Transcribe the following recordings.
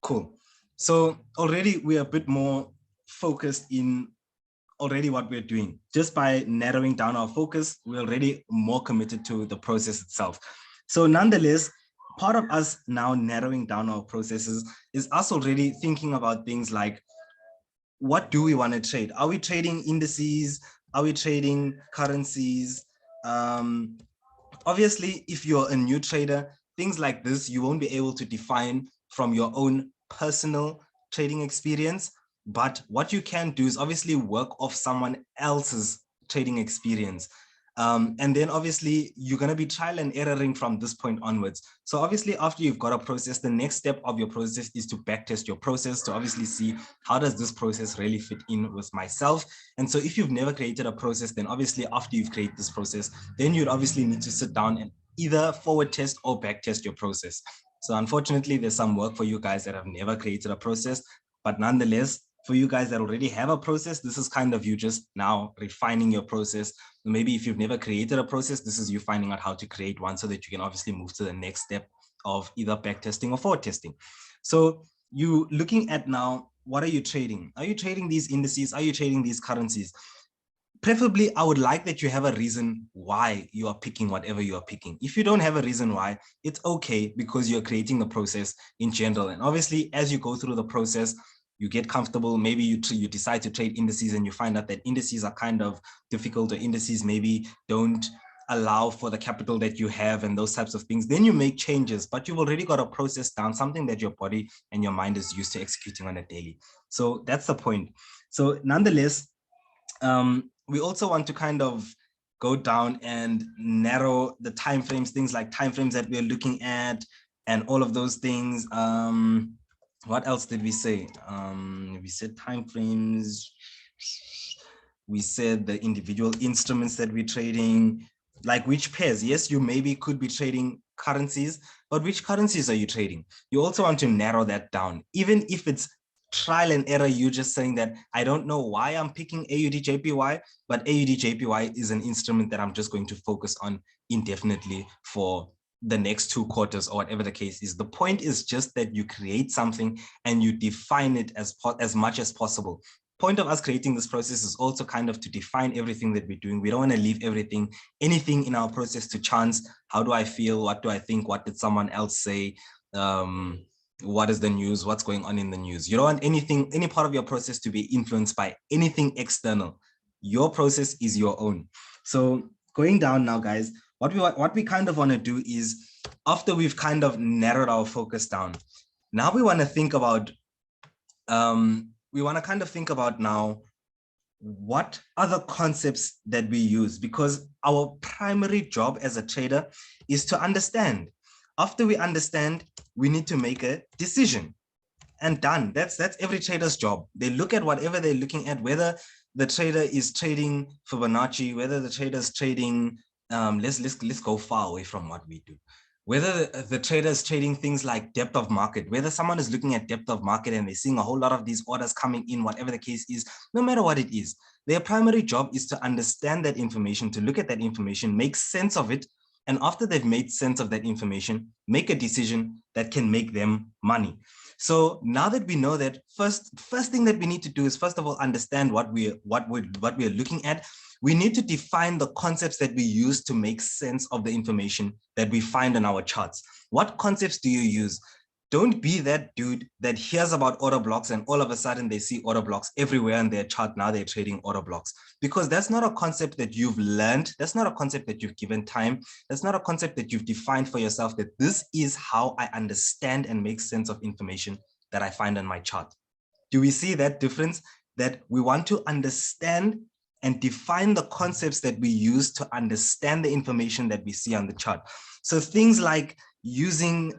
Cool. So already we're a bit more focused in already what we're doing. Just by narrowing down our focus, we're already more committed to the process itself. So nonetheless, part of us now narrowing down our processes is us already thinking about things like, what do we want to trade? Are we trading indices? Are we trading currencies? Obviously, if you're a new trader, things like this, you won't be able to define from your own personal trading experience. But what you can do is obviously work off someone else's trading experience. And then obviously you're going to be trial and erroring from this point onwards. So obviously after you've got a process, the next step of your process is to backtest your process to obviously see how does this process really fit in with myself. And so if you've never created a process, then obviously after you've created this process, then you'd obviously need to sit down and either forward test or back test your process. So unfortunately, there's some work for you guys that have never created a process, but nonetheless, for you guys that already have a process, this is kind of you just now refining your process. Maybe if you've never created a process, this is you finding out how to create one so that you can obviously move to the next step of either back testing or forward testing. So you looking at now, what are you trading? Are you trading these indices? Are you trading these currencies? Preferably, I would like that you have a reason why you are picking whatever you are picking. If you don't have a reason why, it's okay because you're creating the process in general. And obviously, as you go through the process, you get comfortable. Maybe you decide to trade indices and you find out that indices are kind of difficult, or indices maybe don't allow for the capital that you have and those types of things. Then you make changes, but you've already got a process down, something that your body and your mind is used to executing on a daily. So that's the point. So nonetheless, we also want to kind of go down and narrow the timeframes, things like timeframes that we're looking at and all of those things. What else did we say? We said timeframes. We said the individual instruments that we're trading, like which pairs. Yes, you maybe could be trading currencies, but which currencies are you trading? You also want to narrow that down, even if it's trial and error. You just saying that I don't know why I'm picking AUD JPY, but AUD JPY is an instrument that I'm just going to focus on indefinitely for the next 2 quarters or whatever the case is. The point is just that you create something and you define it as much as possible. Point of us creating this process is also kind of to define everything that we're doing. We don't want to leave anything in our process to chance. How do I feel? What do I think? What did someone else say? What is the news? What's going on in the news? You don't want any part of your process to be influenced by anything external. Your process is your own. So going down now, guys, what we kind of want to do is, after we've kind of narrowed our focus down, now we want to think about now what other concepts that we use, because our primary job as a trader is to understand. After we understand, we need to make a decision, and done. That's every trader's job. They look at whatever they're looking at, whether the trader is trading Fibonacci, whether the trader is trading, let's go far away from what we do. Whether the trader is trading things like depth of market, whether someone is looking at depth of market and they're seeing a whole lot of these orders coming in, whatever the case is, no matter what it is, their primary job is to understand that information, to look at that information, make sense of it, and after they've made sense of that information, make a decision that can make them money. So now that we know that, first thing that we need to do is, first of all, understand what we're looking at. We need to define the concepts that we use to make sense of the information that we find on our charts. What concepts do you use? Don't be that dude that hears about order blocks and all of a sudden they see order blocks everywhere in their chart. Now they're trading order blocks, because that's not a concept that you've learned. That's not a concept that you've given time. That's not a concept that you've defined for yourself, that this is how I understand and make sense of information that I find on my chart. Do we see that difference? That we want to understand and define the concepts that we use to understand the information that we see on the chart. So things like using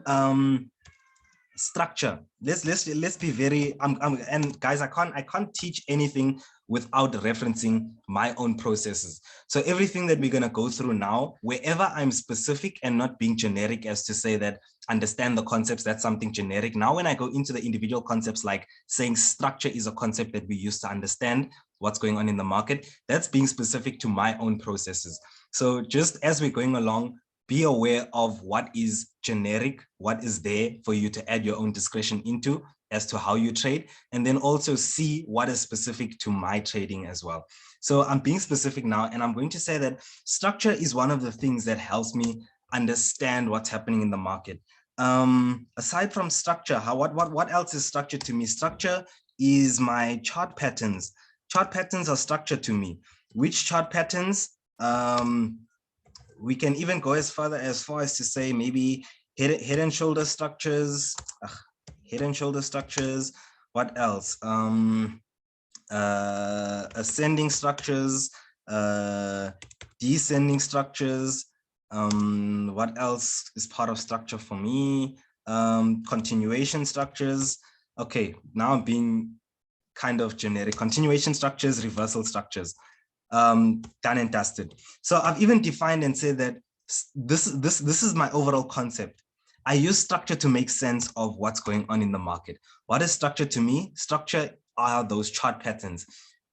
structure. Let's be very and guys, I can't teach anything without referencing my own processes. So everything that we're going to go through now, wherever I'm specific and not being generic as to say that understand the concepts, that's something generic. Now when I go into the individual concepts, like saying structure is a concept that we use to understand what's going on in the market, that's being specific to my own processes. So just as we're going along, be aware of what is generic, what is there for you to add your own discretion into as to how you trade, and then also see what is specific to my trading as well. So I'm being specific now, and I'm going to say that structure is one of the things that helps me understand what's happening in the market. Aside from structure, what else is structure to me? Structure is my chart patterns. Chart patterns are structure to me. Which chart patterns? We can even go as far as to say maybe head and shoulder structures. Head and shoulder structures. What else? Ascending structures, descending structures. What else is part of structure for me? Continuation structures. Okay, now I'm being kind of generic. Continuation structures, reversal structures. Done and dusted. So I've even defined and said that this is my overall concept. I use structure to make sense of what's going on in the market. What is structure to me? Structure are those chart patterns.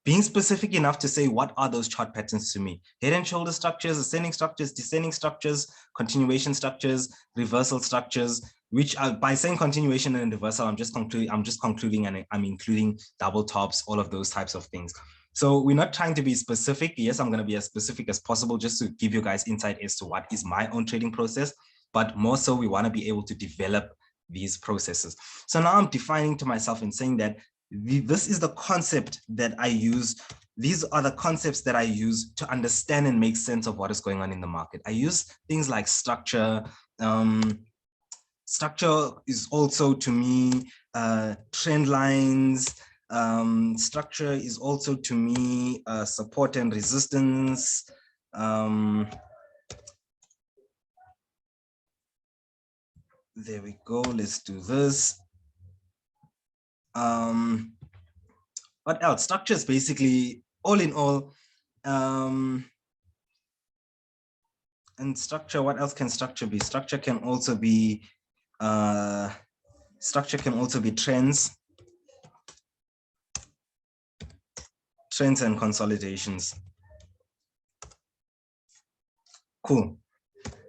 Being specific enough to say what are those chart patterns to me? Head and shoulder structures, ascending structures, descending structures, continuation structures, reversal structures, which are, by saying continuation and reversal, I'm just concluding and I'm including double tops, all of those types of things. So we're not trying to be specific. Yes, I'm going to be as specific as possible just to give you guys insight as to what is my own trading process, but more so we want to be able to develop these processes. So now I'm defining to myself and saying that this is the concept that I use. These are the concepts that I use to understand and make sense of what is going on in the market. I use things like structure. Structure is also to me trend lines. Structure is also to me support and resistance. There we go. Let's do this. What else? Structure is basically all in all. And structure, what else can structure be? Structure can also be trends and consolidations. Cool.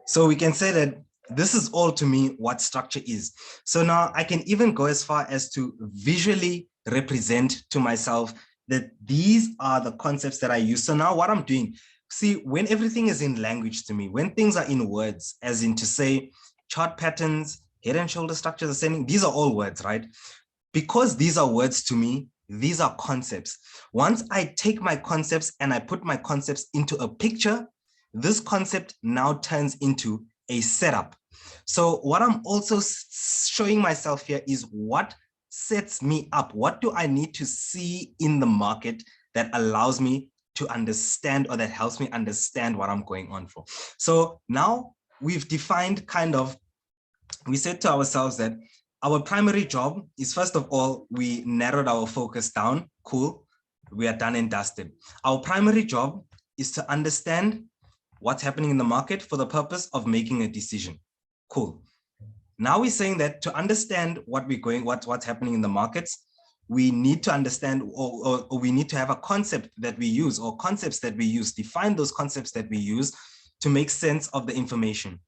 So we can say that this is all to me what structure is. So now I can even go as far as to visually represent to myself that these are the concepts that I use. So now what I'm doing, see, when everything is in language to me, when things are in words, as in to say chart patterns, head and shoulder structures, ascending, these are all words, right? Because these are words to me, these are concepts. Once I take my concepts and I put my concepts into a picture, this concept now turns into a setup. So what I'm also showing myself here is what sets me up. What do I need to see in the market that allows me to understand, or that helps me understand what I'm going on for? So now we've defined we said to ourselves that our primary job is, first of all, we narrowed our focus down. Cool. We are done and dusted. Our primary job is to understand what's happening in the market for the purpose of making a decision. Cool. Now we're saying that to understand what's happening in the markets, we need to understand, or we need to have a concept that we use, or concepts that we use, define those concepts that we use to make sense of the information.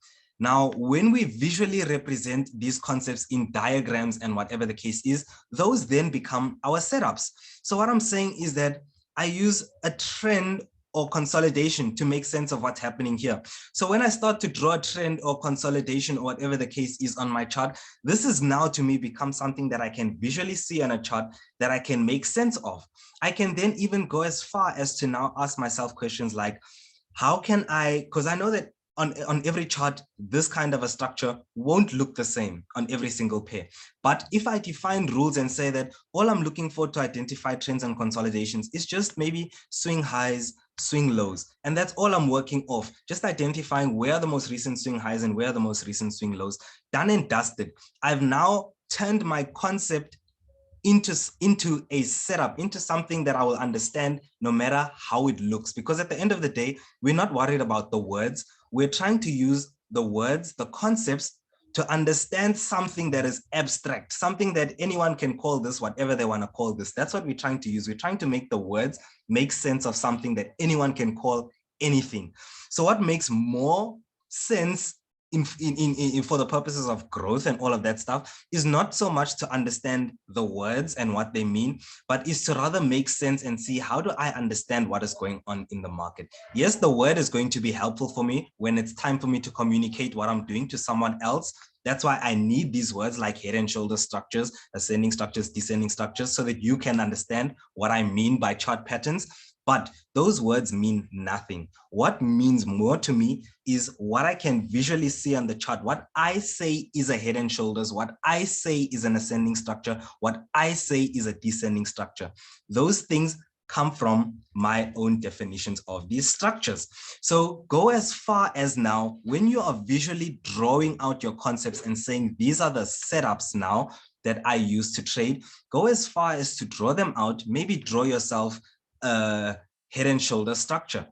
Now, when we visually represent these concepts in diagrams and whatever the case is, those then become our setups. So what I'm saying is that I use a trend or consolidation to make sense of what's happening here. So when I start to draw a trend or consolidation or whatever the case is on my chart, this is now to me become something that I can visually see on a chart that I can make sense of. I can then even go as far as to now ask myself questions like, how can I, because I know that on every chart, this kind of a structure won't look the same on every single pair. But if I define rules and say that all I'm looking for to identify trends and consolidations is just maybe swing highs, swing lows, and that's all I'm working off, just identifying where are the most recent swing highs and where are the most recent swing lows, done and dusted. I've now turned my concept into a setup, into something that I will understand no matter how it looks. Because at the end of the day, we're not worried about the words. We're trying to use the words, the concepts, to understand something that is abstract, something that anyone can call this whatever they want to call this. That's what we're trying to use. We're trying to make the words make sense of something that anyone can call anything. So what makes more sense for the purposes of growth and all of that stuff is not so much to understand the words and what they mean, but is to rather make sense and see, how do I understand what is going on in the market? Yes, the word is going to be helpful for me when it's time for me to communicate what I'm doing to someone else. That's why I need these words like head and shoulder structures, ascending structures, descending structures, so that you can understand what I mean by chart patterns. But those words mean nothing. What means more to me is what I can visually see on the chart. What I say is a head and shoulders. What I say is an ascending structure. What I say is a descending structure. Those things come from my own definitions of these structures. So go as far as now, when you are visually drawing out your concepts and saying, these are the setups now that I use to trade, go as far as to draw them out. Maybe draw yourself a head and shoulder structure.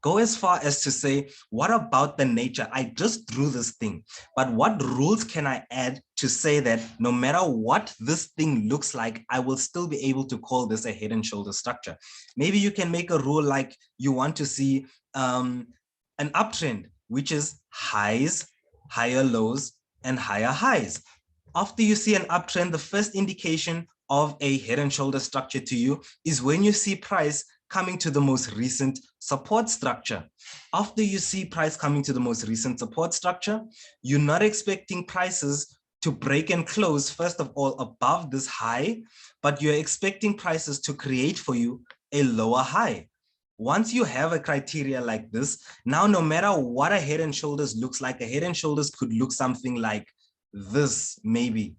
Go as far as to say, what about the nature? I just drew this thing, but what rules can I add to say that no matter what this thing looks like, I will still be able to call this a head and shoulder structure? Maybe you can make a rule like you want to see an uptrend, which is highs, higher lows, and higher highs. After you see an uptrend, the first indication of a head and shoulder structure to you is when you see price coming to the most recent support structure. After you see price coming to the most recent support structure, you're not expecting prices to break and close, first of all, above this high, but you're expecting prices to create for you a lower high. Once you have a criteria like this, now no matter what a head and shoulders looks like, a head and shoulders could look something like this, maybe,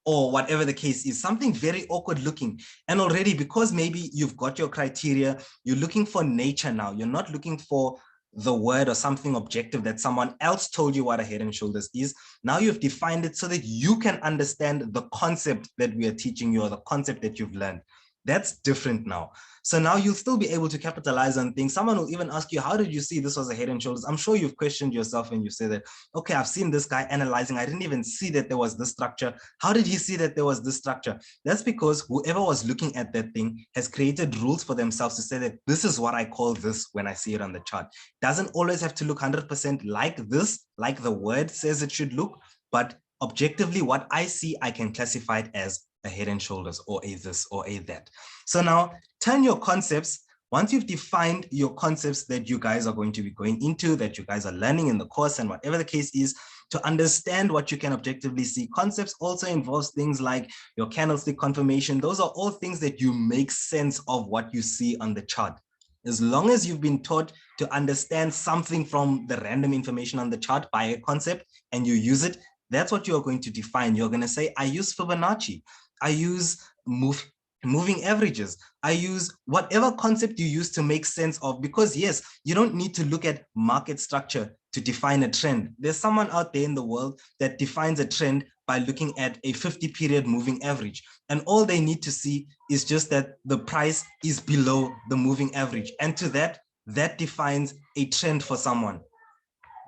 or whatever the case is, something very awkward looking. And already, because maybe you've got your criteria, you're looking for nature now. You're not looking for the word or something objective that someone else told you what a head and shoulders is. Now you've defined it so that you can understand the concept that we are teaching you, or the concept that you've learned. That's different now. So now you'll still be able to capitalize on things. Someone will even ask you, how did you see this was a head and shoulders? I'm sure you've questioned yourself and you say that, okay, I've seen this guy analyzing. I didn't even see that there was this structure. How did he see that there was this structure? That's because whoever was looking at that thing has created rules for themselves to say that this is what I call this when I see it on the chart. Doesn't always have to look 100% like this, like the word says it should look, but objectively what I see, I can classify it as a head and shoulders, or a this, or a that. So now turn your concepts. Once you've defined your concepts that you guys are going to be going into, that you guys are learning in the course, and whatever the case is, to understand what you can objectively see. Concepts also involves things like your candlestick confirmation. Those are all things that you make sense of what you see on the chart. As long as you've been taught to understand something from the random information on the chart by a concept and you use it, that's what you're going to define. You're going to say, I use Fibonacci. I use moving averages. I use whatever concept you use to make sense of, because yes, you don't need to look at market structure to define a trend. There's someone out there in the world that defines a trend by looking at a 50-period moving average. And all they need to see is just that the price is below the moving average. And to that defines a trend for someone.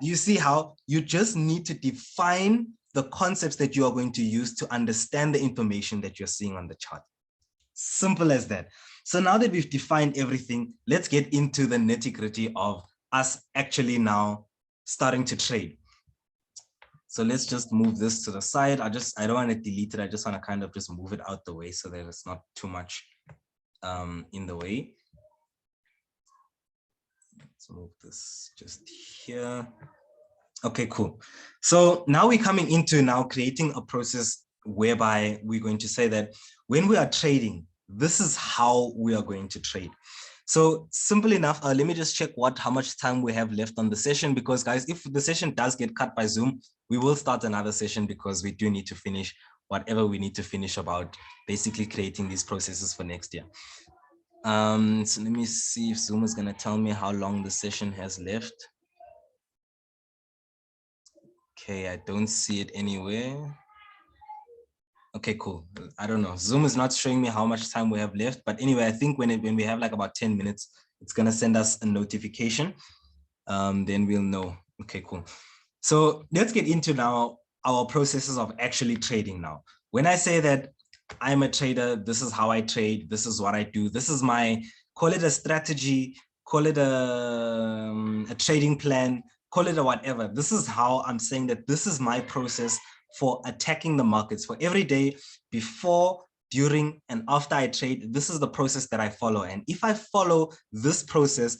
You see how you just need to define the concepts that you are going to use to understand the information that you're seeing on the chart. Simple as that. So now that we've defined everything, let's get into the nitty-gritty of us actually now starting to trade. So let's just move this to the side. I don't want to delete it. I just want to kind of just move it out the way so that it's not too much in the way. Let's move this just here. Okay, cool. So now we're coming into now creating a process whereby we're going to say that when we are trading, this is how we are going to trade. So simple enough, let me just check how much time we have left on the session, because guys, if the session does get cut by Zoom, we will start another session because we do need to finish whatever we need to finish about basically creating these processes for next year. So let me see if Zoom is going to tell me how long the session has left. Okay, I don't see it anywhere. Okay, cool. I don't know. Zoom is not showing me how much time we have left. But anyway, I think when we have like about 10 minutes, it's going to send us a notification. Then we'll know. Okay, cool. So let's get into now our processes of actually trading now. When I say that I'm a trader, this is how I trade, this is what I do, this is my, call it a strategy, call it a trading plan, call it a whatever. This is how I'm saying that this is my process for attacking the markets. For every day, before, during, and after I trade, this is the process that I follow. And if I follow this process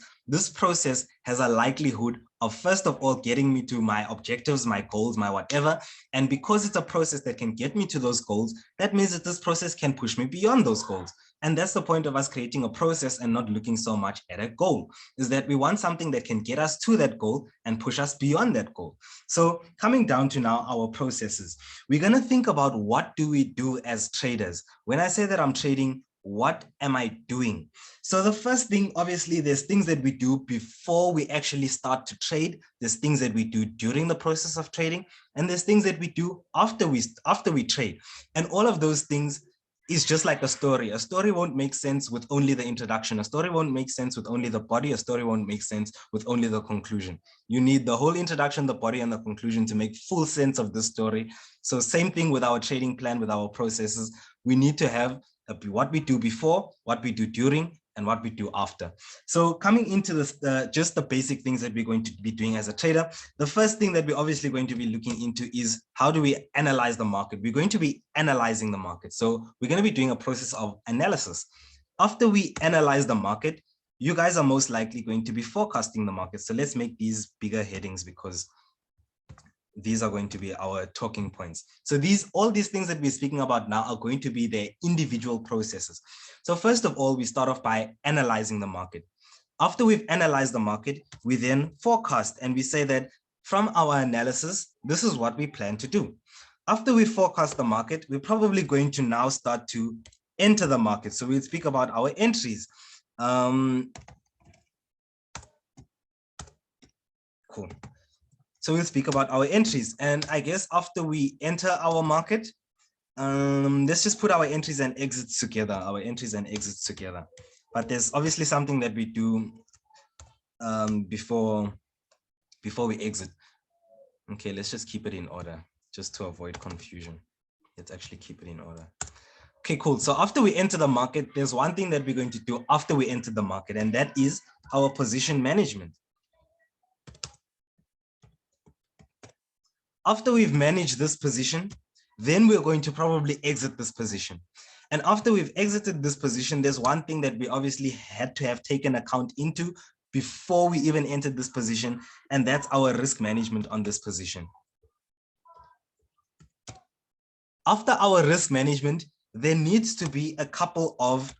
has a likelihood of, first of all, getting me to my objectives, my goals, my whatever. And because it's a process that can get me to those goals, that means that this process can push me beyond those goals. And that's the point of us creating a process and not looking so much at a goal, is that we want something that can get us to that goal and push us beyond that goal. So coming down to now our processes, we're going to think about what do we do as traders. When I say that I'm trading, what am I doing? So the first thing, obviously, there's things that we do before we actually start to trade. There's things that we do during the process of trading, and there's things that we do after we trade. And all of those things is just like a story. A story won't make sense with only the introduction. A story won't make sense with only the body. A story won't make sense with only the conclusion. You need the whole introduction, the body, and the conclusion to make full sense of this story. So same thing with our trading plan, with our processes. We need to have what we do before, what we do during, and what we do after. So coming into this, just the basic things that we're going to be doing as a trader, the first thing that we're obviously going to be looking into is how do we analyze the market? We're going to be analyzing the market. So we're going to be doing a process of analysis. After we analyze the market, you guys are most likely going to be forecasting the market. So let's make these bigger headings because these are going to be our talking points. So all these things that we're speaking about now are going to be their individual processes. So first of all, we start off by analyzing the market. After we've analyzed the market, we then forecast, and we say that from our analysis, this is what we plan to do. After we forecast the market, we're probably going to now start to enter the market. So we'll speak about our entries. Cool. So we'll speak about our entries. And I guess after we enter our market, let's just put our entries and exits together, But there's obviously something that we do before we exit. Okay, let's just keep it in order, just to avoid confusion. Let's actually keep it in order. Okay, cool. So after we enter the market, there's one thing that we're going to do after we enter the market, and that is our position management. After we've managed this position, then we're going to probably exit this position. And after we've exited this position, there's one thing that we obviously had to have taken account into before we even entered this position, and that's our risk management on this position. After our risk management, there needs to be a couple of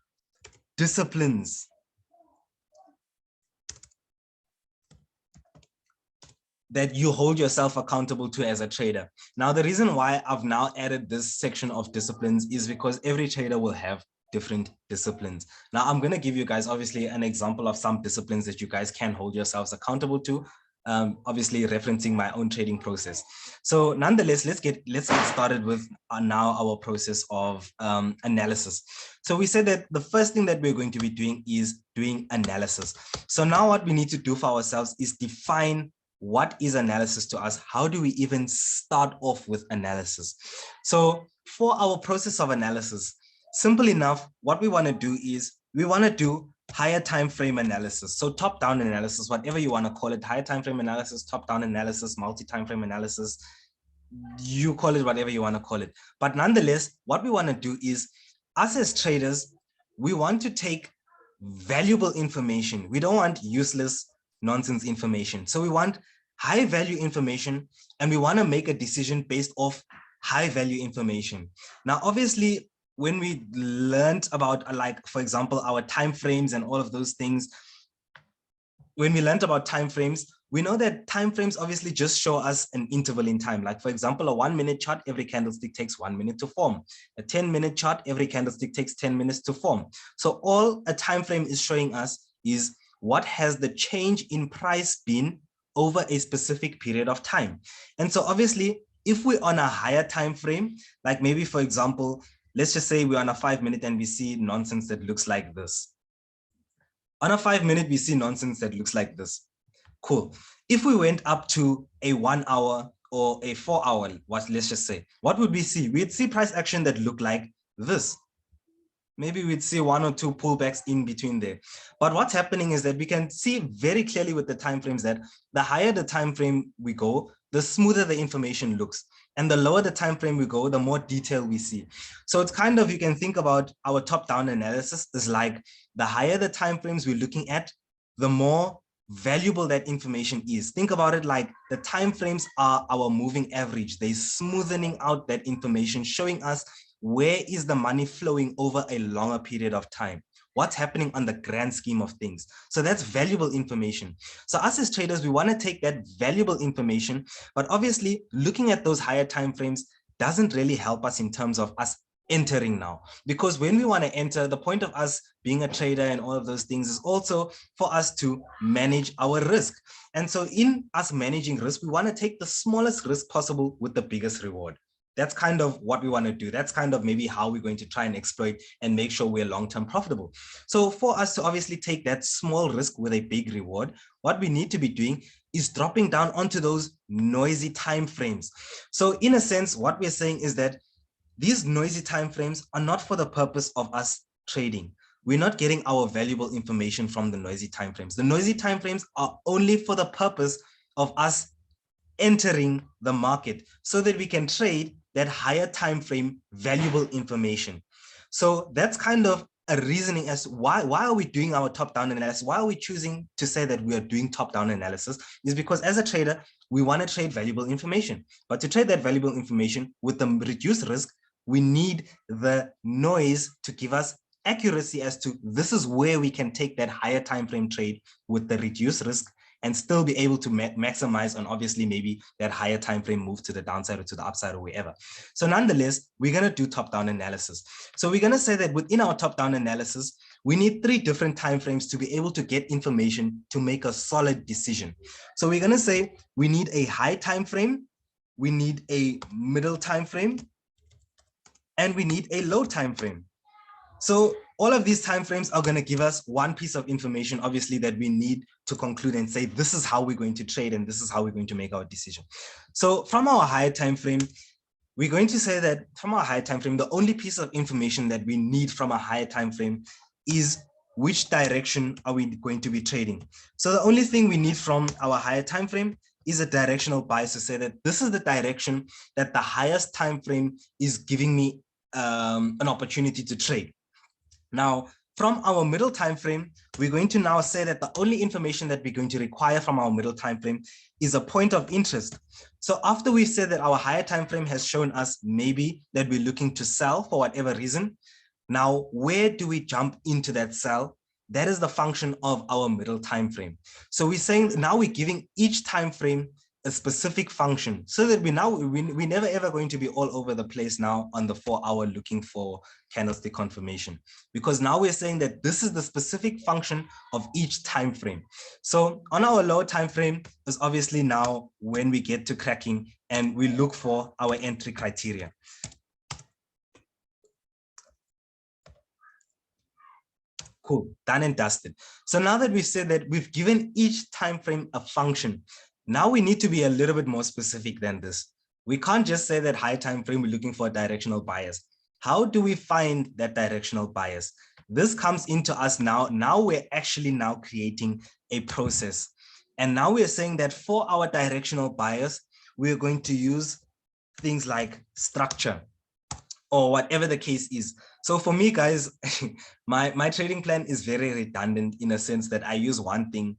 disciplines that you hold yourself accountable to as a trader. Now, the reason why I've now added this section of disciplines is because every trader will have different disciplines. Now, I'm going to give you guys obviously an example of some disciplines that you guys can hold yourselves accountable to, obviously referencing my own trading process. So nonetheless, let's get started with now our process of analysis. So we said that the first thing that we're going to be doing is doing analysis. So now what we need to do for ourselves is define what is analysis to us. How do we even start off with analysis? So for our process of analysis, simple enough, what we want to do is we want to do higher time frame analysis. So top-down analysis, whatever you want to call it, higher time frame analysis, top-down analysis, multi-time frame analysis, you call it whatever you want to call it. But nonetheless, what we want to do is, us as traders, we want to take valuable information. We don't want useless nonsense information. So we want high value information, and we want to make a decision based off high value information. Now, obviously, when we learned about, like, for example, our time frames and all of those things, when we learned about time frames, we know that time frames obviously just show us an interval in time. Like, for example, a 1 minute chart, every candlestick takes 1 minute to form. A 10-minute chart, every candlestick takes 10 minutes to form. So all a time frame is showing us is what has the change in price been over a specific period of time. And so obviously, if we're on a higher time frame, like maybe, for example, let's just say we're on a 5 minute and we see nonsense that looks like this. On a 5 minute, we see nonsense that looks like this. Cool. If we went up to a 1 hour or a 4 hour, let's just say, what would we see? We'd see price action that looked like this. maybe we'd see one or two pullbacks in between there. But what's happening is that we can see very clearly with the timeframes that the higher the time frame we go, the smoother the information looks. And the lower the time frame we go, the more detail we see. So it's kind of, you can think about our top-down analysis is like the higher the time frames we're looking at, the more valuable that information is. Think about it like the time frames are our moving average. They're smoothing out that information, showing us where is the money flowing over a longer period of time. What's happening on the grand scheme of things. So that's valuable information. So us as traders, we want to take that valuable information, but obviously looking at those higher time frames doesn't really help us in terms of us entering now, because when we want to enter, the point of us being a trader and all of those things is also for us to manage our risk. And so in us managing risk, we want to take the smallest risk possible with the biggest reward. That's kind of what we want to do. That's kind of maybe how we're going to try and exploit and make sure we're long-term profitable. So for us to obviously take that small risk with a big reward, what we need to be doing is dropping down onto those noisy time frames. So in a sense, what we're saying is that these noisy time frames are not for the purpose of us trading. We're not getting our valuable information from the noisy time frames. The noisy time frames are only for the purpose of us entering the market so that we can trade that higher time frame valuable information. So that's kind of a reasoning as why are we doing our top-down analysis? Why are we choosing to say that we are doing top-down analysis? Is because as a trader, we want to trade valuable information. But to trade that valuable information with the reduced risk, we need the noise to give us accuracy as to this is where we can take that higher time frame trade with the reduced risk and still be able to maximize on obviously maybe that higher time frame move to the downside or to the upside or wherever. So nonetheless, we're going to do top-down analysis. So we're going to say that within our top-down analysis, we need 3 different time frames to be able to get information to make a solid decision. So we're going to say we need a high time frame, we need a middle time frame, and we need a low time frame. So all of these timeframes are going to give us one piece of information, obviously, that we need to conclude and say, this is how we're going to trade and this is how we're going to make our decision. So from our higher time frame, we're going to say that from our higher time frame, the only piece of information that we need from a higher time frame is which direction are we going to be trading. So the only thing we need from our higher time frame is a directional bias to say that this is the direction that the highest time frame is giving me an opportunity to trade. Now, from our middle time frame, we're going to now say that the only information that we're going to require from our middle time frame is a point of interest. So after we've said that our higher time frame has shown us maybe that we're looking to sell for whatever reason, now where do we jump into that sell? That is the function of our middle time frame. So we're saying now we're giving each time frame a specific function so that we're never ever going to be all over the place now on the 4-hour looking for candlestick confirmation, because now we're saying that this is the specific function of each time frame. So on our lower time frame is obviously now when we get to cracking and we look for our entry criteria. Cool, done and dusted. So now that we've said that we've given each time frame a function, now we need to be a little bit more specific than this. We can't just say that high time frame, we're looking for a directional bias. How do we find that directional bias? This comes into us now. Now we're actually now creating a process. And now we're saying that for our directional bias, we're going to use things like structure or whatever the case is. So for me, guys, my trading plan is very redundant in a sense that I use one thing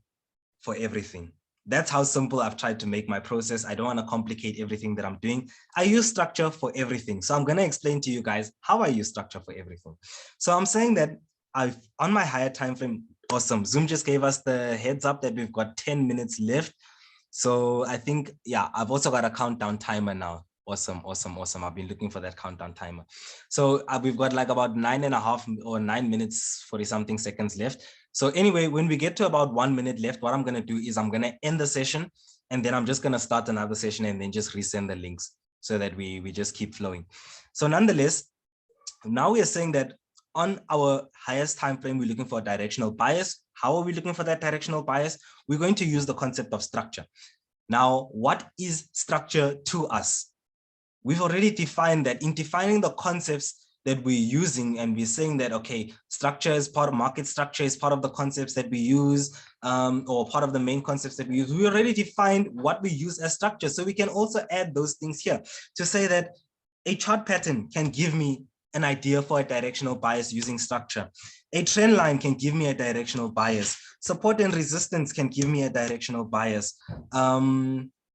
for everything. That's how simple I've tried to make my process. I don't want to complicate everything that I'm doing. I use structure for everything. So I'm going to explain to you guys how I use structure for everything. So I'm saying that on my higher time frame, awesome. Zoom just gave us the heads up that we've got 10 minutes left. So I think, yeah, I've also got a countdown timer now. Awesome, awesome, awesome. I've been looking for that countdown timer. So we've got like about 9.5 or 9 minutes, 40 something seconds left. So anyway, when we get to about 1 minute left, what I'm going to do is I'm going to end the session and then I'm just going to start another session and then just resend the links so that we just keep flowing. So nonetheless, now we are saying that on our highest time frame, we're looking for a directional bias. How are we looking for that directional bias? We're going to use the concept of structure. Now, what is structure to us? We've already defined that. In defining the concepts, that we're using, and we're saying that, okay, structure is part of market structure, is part of the concepts that we use, or part of the main concepts that we use. We already defined what we use as structure. So we can also add those things here to say that a chart pattern can give me an idea for a directional bias using structure. A trend line can give me a directional bias. Support and resistance can give me a directional bias.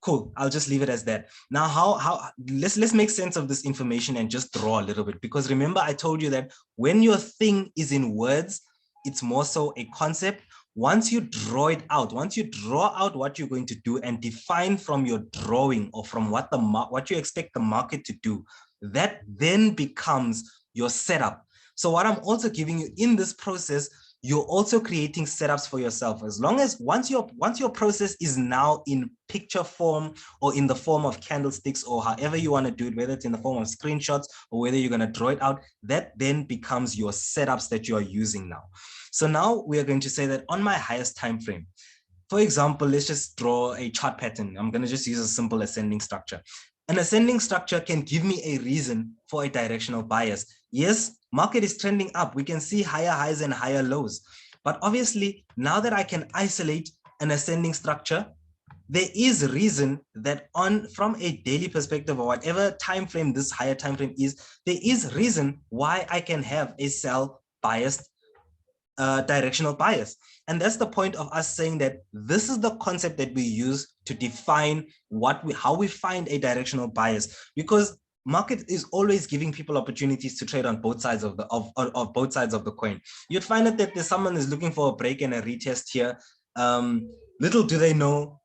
Cool, I'll just leave it as that. Now, let's make sense of this information and just draw a little bit, because remember I told you that when your thing is in words, it's more so a concept. Once you draw it out, once you draw out what you're going to do and define from your drawing or from what you expect the market to do, that then becomes your setup. So what I'm also giving you in this process, you're also creating setups for yourself. As long as once your process is now in picture form or in the form of candlesticks or however you want to do it, whether it's in the form of screenshots or whether you're going to draw it out, that then becomes your setups that you are using now. So now we are going to say that on my highest time frame, for example, let's just draw a chart pattern. I'm going to just use a simple ascending structure. An ascending structure can give me a reason for a directional bias. Yes, market is trending up. We can see higher highs and higher lows. But obviously, now that I can isolate an ascending structure, there is reason that from a daily perspective or whatever time frame this higher time frame is, there is reason why I can have a sell biased directional bias. And that's the point of us saying that this is the concept that we use to define how we find a directional bias, because market is always giving people opportunities to trade on both sides of both sides of the coin. You'd find that there's someone is looking for a break and a retest here. Little do they know,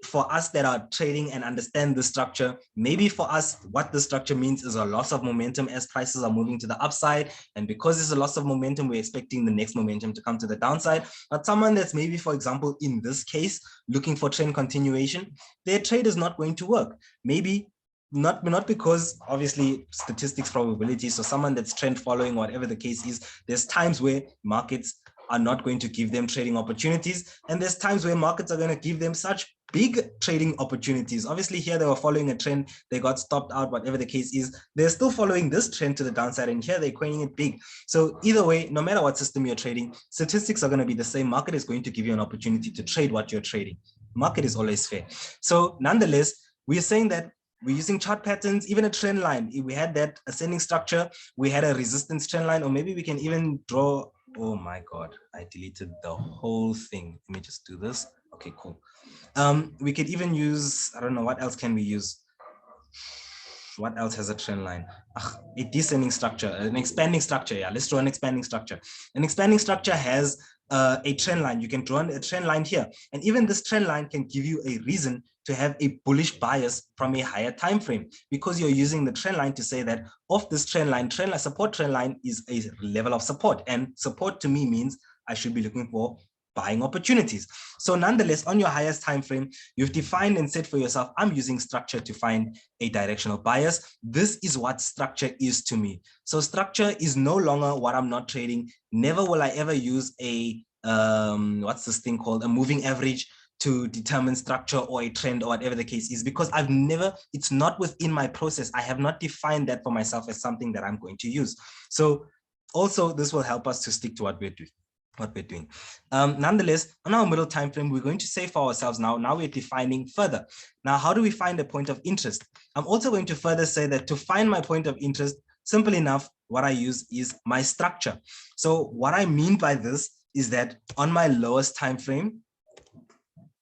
for us that are trading and understand the structure, maybe for us, what the structure means is a loss of momentum as prices are moving to the upside. And because there's a loss of momentum, we're expecting the next momentum to come to the downside. But someone that's maybe, for example, in this case, looking for trend continuation, their trade is not going to work. Maybe not because obviously statistics, probability. So someone that's trend following, whatever the case is, there's times where markets are not going to give them trading opportunities. And there's times where markets are going to give them such big trading opportunities. Obviously here they were following a trend, they got stopped out, whatever the case is, they're still following this trend to the downside, and here they're coining it big. So either way, no matter what system you're trading, statistics are going to be the same. Market is going to give you an opportunity to trade what you're trading. Market is always fair. So nonetheless, we're saying that we're using chart patterns, even a trend line. If we had that ascending structure, we had a resistance trend line, or maybe we can even draw, oh my God, I deleted the whole thing. Let me just do this. Okay, cool. We could even use, I don't know, what else can we use? What else has a trend line? A descending structure, an expanding structure. Yeah, let's draw an expanding structure. An expanding structure has a trend line. You can draw a trend line here. And even this trend line can give you a reason to have a bullish bias from a higher time frame, because you're using the trend line to say that off this trend line, support trend line is a level of support. And support to me means I should be looking for buying opportunities. So nonetheless, on your highest time frame, you've defined and said for yourself, I'm using structure to find a directional bias. This is what structure is to me. So structure is no longer what I'm not trading. Never will I ever use a, what's this thing called? A moving average to determine structure or a trend or whatever the case is, because it's not within my process. I have not defined that for myself as something that I'm going to use. So also this will help us to stick to what we're doing. Nonetheless, on our middle time frame, we're going to say for ourselves now we're defining further. Now, how do we find a point of interest? I'm also going to further say that to find my point of interest, simple enough, what I use is my structure. So what I mean by this is that on my lowest time frame,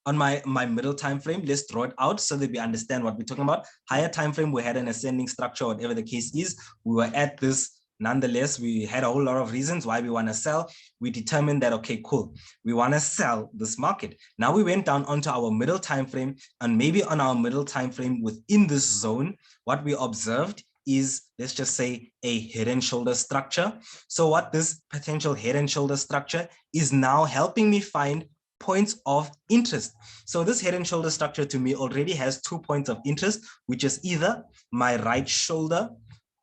on my middle time frame, let's draw it out so that we understand what we're talking about. Higher time frame, we had an ascending structure, whatever the case is. We were at this. Nonetheless, we had a whole lot of reasons why we want to sell. We determined that, okay, cool, we want to sell this market. Now we went down onto our middle time frame, and maybe on our middle time frame within this zone, what we observed is, let's just say, a head and shoulder structure. So what this potential head and shoulder structure is now helping me find points of interest. So this head and shoulder structure to me already has 2 points of interest, which is either my right shoulder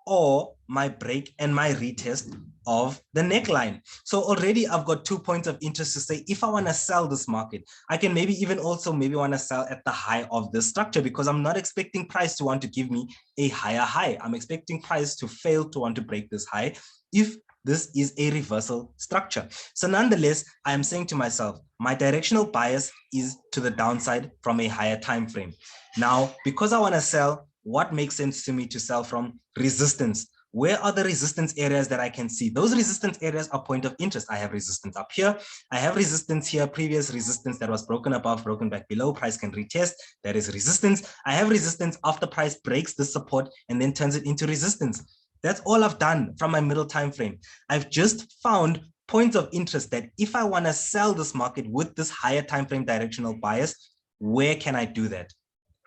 or my break and my retest of the neckline. So already I've got 2 points of interest to say, if I want to sell this market, I can maybe even also maybe want to sell at the high of this structure, because I'm not expecting price to want to give me a higher high. I'm expecting price to fail to want to break this high if this is a reversal structure. So nonetheless, I am saying to myself, my directional bias is to the downside from a higher time frame. Now, because I want to sell, what makes sense to me to sell from? Resistance. Where are the resistance areas that I can see? Those resistance areas are point of interest. I have resistance up here. I have resistance here, previous resistance that was broken above, broken back below, price can retest. That is resistance. I have resistance after price breaks the support and then turns it into resistance. That's all I've done from my middle time frame. I've just found points of interest that if I want to sell this market with this higher time frame directional bias, where can I do that?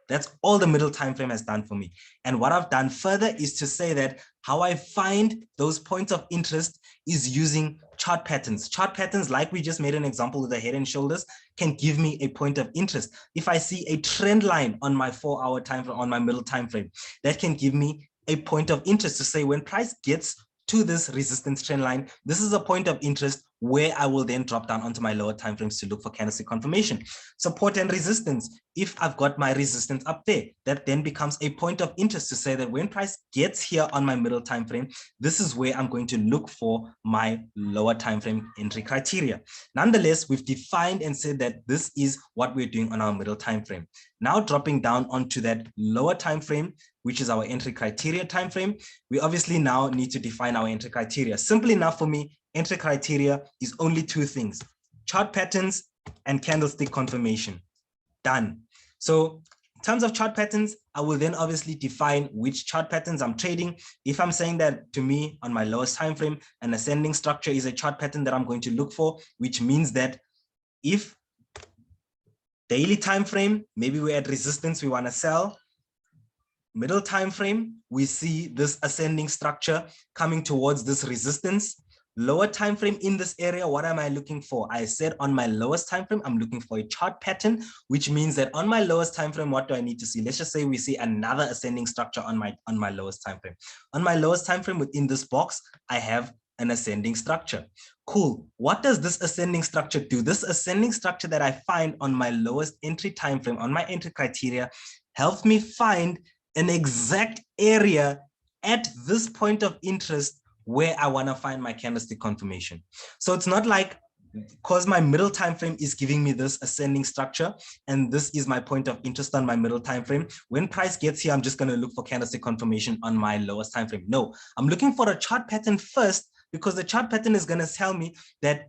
That's all the middle time frame has done for me. And what I've done further is to say that how I find those points of interest is using chart patterns. Chart patterns, like we just made an example with the head and shoulders, can give me a point of interest. If I see a trend line on my 4-hour time frame, on my middle time frame, that can give me a point of interest to say when price gets to this resistance trend line, this is a point of interest where I will then drop down onto my lower time frames to look for candlestick confirmation. Support and resistance. If I've got my resistance up there, that then becomes a point of interest to say that when price gets here on my middle time frame, this is where I'm going to look for my lower time frame entry criteria. Nonetheless, we've defined and said that this is what we're doing on our middle time frame. Now dropping down onto that lower time frame, which is our entry criteria time frame, we obviously now need to define our entry criteria. Simple enough for me, entry criteria is only 2 things: chart patterns and candlestick confirmation. Done. So in terms of chart patterns, I will then obviously define which chart patterns I'm trading. If I'm saying that to me on my lowest time frame, an ascending structure is a chart pattern that I'm going to look for, which means that if daily time frame, maybe we're at resistance, we want to sell. Middle time frame, we see this ascending structure coming towards this resistance. Lower time frame in this area, what am I looking for? I said on my lowest time frame, I'm looking for a chart pattern, which means that on my lowest time frame, what do I need to see? Let's just say we see another ascending structure on my lowest time frame. On my lowest time frame within this box, I have an ascending structure. Cool. What does this ascending structure do? This ascending structure that I find on my lowest entry time frame, on my entry criteria, helps me find an exact area at this point of interest where I want to find my candlestick confirmation. So it's not like, because my middle time frame is giving me this ascending structure and this is my point of interest on my middle time frame, when price gets here, I'm just going to look for candlestick confirmation on my lowest time frame. No, I'm looking for a chart pattern first, because the chart pattern is going to tell me that,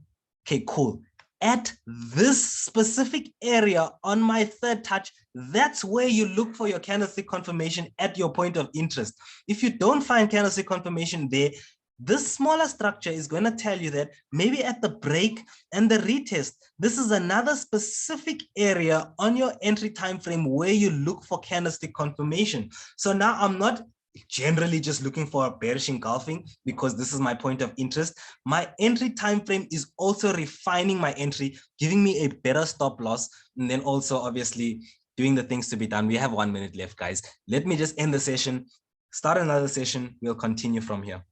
okay, cool, at this specific area on my third touch, that's where you look for your candlestick confirmation at your point of interest. If you don't find candlestick confirmation there, this smaller structure is going to tell you that maybe at the break and the retest, this is another specific area on your entry time frame where you look for candlestick confirmation. So now I'm not generally just looking for a bearish engulfing because this is my point of interest. My entry time frame is also refining my entry, giving me a better stop loss, and then also obviously doing the things to be done. We have 1 minute left, guys. Let me just end the session, start another session. We'll continue from here.